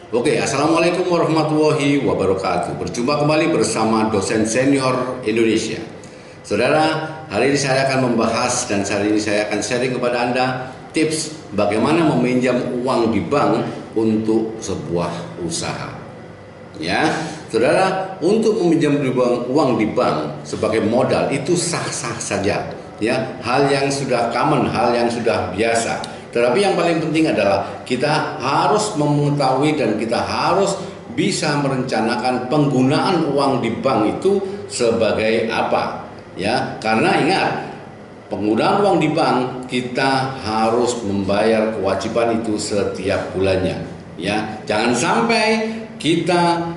Oke, Assalamualaikum warahmatullahi wabarakatuh. Berjumpa kembali bersama dosen senior Indonesia. Saudara, hari ini saya akan membahas dan hari ini saya akan sharing kepada Anda tips bagaimana meminjam uang di bank untuk sebuah usaha. Ya, saudara, untuk meminjam uang di bank sebagai modal itu sah-sah saja. Ya, hal yang sudah common, hal yang sudah biasa. Tetapi yang paling penting adalah kita harus mengetahui dan kita harus bisa merencanakan penggunaan uang di bank itu sebagai apa. Ya, karena ingat, penggunaan uang di bank kita harus membayar kewajiban itu setiap bulannya. Ya, jangan sampai kita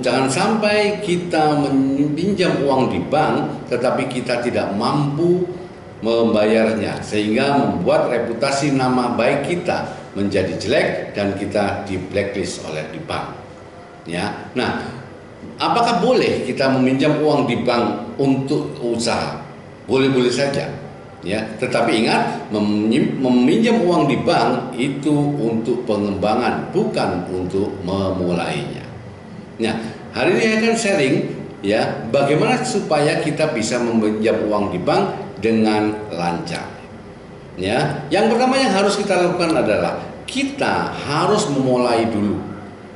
jangan sampai kita meminjam uang di bank tetapi kita tidak mampu membayarnya, sehingga membuat reputasi nama baik kita menjadi jelek dan kita di blacklist oleh di bank. Ya, nah, apakah boleh kita meminjam uang di bank untuk usaha? Boleh-boleh saja. Ya, tetapi ingat, meminjam uang di bank itu untuk pengembangan, bukan untuk memulainya. Nah, hari ini saya akan sharing ya bagaimana supaya kita bisa meminjam uang di bank dengan lancar. Ya, yang pertama yang harus kita lakukan adalah kita harus memulai dulu.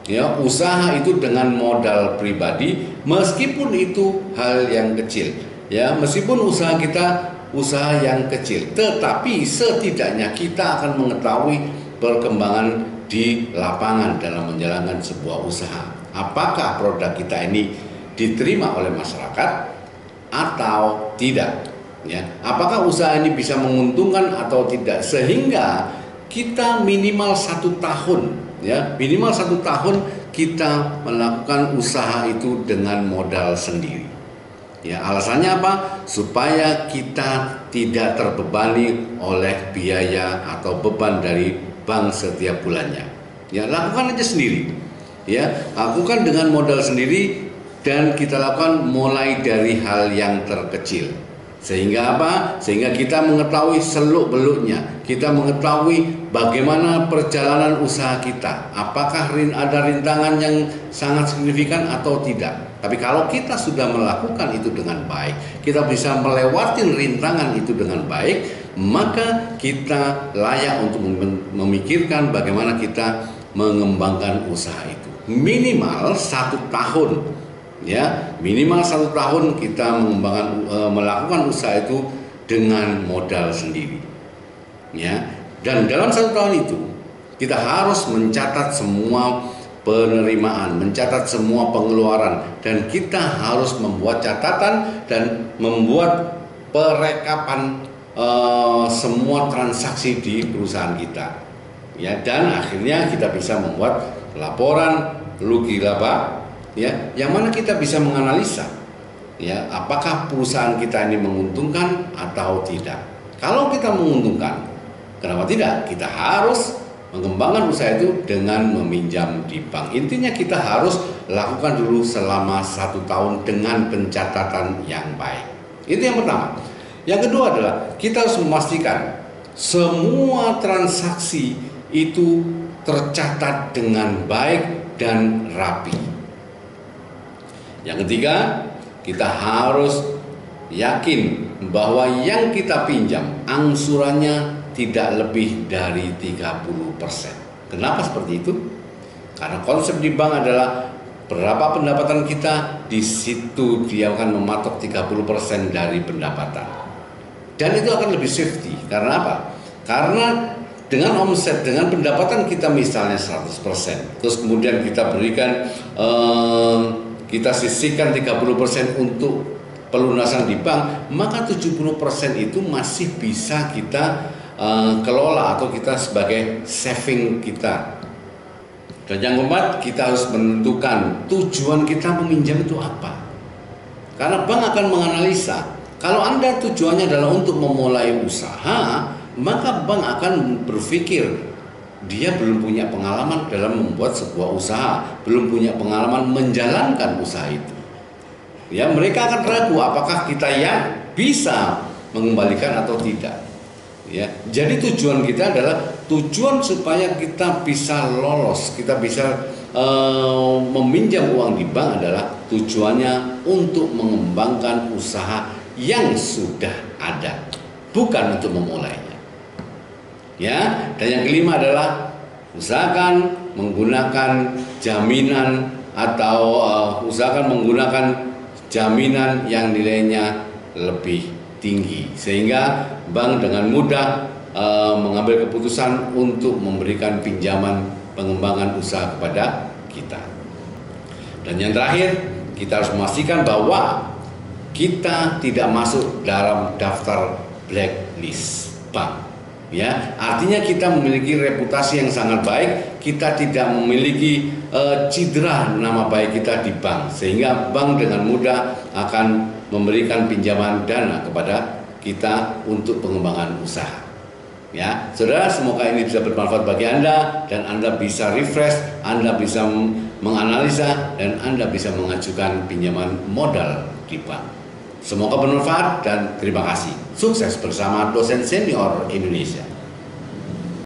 Ya, usaha itu dengan modal pribadi, meskipun itu hal yang kecil. Ya, meskipun usaha kita usaha yang kecil, tetapi setidaknya kita akan mengetahui perkembangan di lapangan dalam menjalankan sebuah usaha. Apakah produk kita ini diterima oleh masyarakat atau tidak? Ya, apakah usaha ini bisa menguntungkan atau tidak, sehingga kita minimal 1 tahun, ya minimal 1 tahun kita melakukan usaha itu dengan modal sendiri. Ya, alasannya apa? Supaya kita tidak terbebani oleh biaya atau beban dari bank setiap bulannya. Ya, lakukan aja sendiri. Ya, lakukan dengan modal sendiri dan kita lakukan mulai dari hal yang terkecil. Sehingga apa? Sehingga kita mengetahui seluk-beluknya. Kita mengetahui bagaimana perjalanan usaha kita. Apakah ada rintangan yang sangat signifikan atau tidak. Tapi kalau kita sudah melakukan itu dengan baik, kita bisa melewati rintangan itu dengan baik, maka kita layak untuk memikirkan bagaimana kita mengembangkan usaha itu. Minimal 1 tahun. Ya, minimal 1 tahun kita melakukan usaha itu dengan modal sendiri. Ya, dan dalam 1 tahun itu kita harus mencatat semua penerimaan, mencatat semua pengeluaran, dan kita harus membuat catatan dan membuat perekapan semua transaksi di perusahaan kita. Ya, dan akhirnya kita bisa membuat laporan rugi laba. Ya, yang mana kita bisa menganalisa ya apakah perusahaan kita ini menguntungkan atau tidak. Kalau kita menguntungkan, kenapa tidak? Kita harus mengembangkan usaha itu dengan meminjam di bank. Intinya kita harus lakukan dulu selama 1 tahun dengan pencatatan yang baik. Itu yang pertama. Yang kedua adalah kita harus memastikan semua transaksi itu tercatat dengan baik dan rapi. Yang ketiga, kita harus yakin bahwa yang kita pinjam angsurannya tidak lebih dari 30%. Kenapa seperti itu? Karena konsep di bank adalah berapa pendapatan kita, di situ dia akan mematok 30% dari pendapatan. Dan itu akan lebih safety. Karena apa? Karena dengan omset, dengan pendapatan kita misalnya 100%, terus kemudian kita berikan kita sisihkan 30% untuk pelunasan di bank, maka 70% itu masih bisa kita kelola atau kita sebagai saving kita. Dan yang keempat, kita harus menentukan tujuan kita meminjam itu apa. Karena bank akan menganalisa, kalau Anda tujuannya adalah untuk memulai usaha, maka bank akan berpikir dia belum punya pengalaman dalam membuat sebuah usaha, belum punya pengalaman menjalankan usaha itu. Ya, mereka akan ragu apakah kita yang bisa mengembalikan atau tidak. Ya, jadi tujuan kita adalah tujuan supaya kita bisa lolos, kita bisa meminjam uang di bank adalah tujuannya untuk mengembangkan usaha yang sudah ada, bukan untuk memulainya. Ya, dan yang kelima adalah usahakan menggunakan jaminan atau usahakan menggunakan jaminan yang nilainya lebih tinggi, sehingga bank dengan mudah mengambil keputusan untuk memberikan pinjaman pengembangan usaha kepada kita. Dan yang terakhir, kita harus memastikan bahwa kita tidak masuk dalam daftar blacklist bank. Ya, artinya kita memiliki reputasi yang sangat baik, kita tidak memiliki cedera nama baik kita di bank, sehingga bank dengan mudah akan memberikan pinjaman dana kepada kita untuk pengembangan usaha. Ya, saudara, semoga ini bisa bermanfaat bagi Anda dan Anda bisa refresh, Anda bisa menganalisa, dan Anda bisa mengajukan pinjaman modal di bank. Semoga bermanfaat dan terima kasih. Sukses bersama Dosen Senior Indonesia.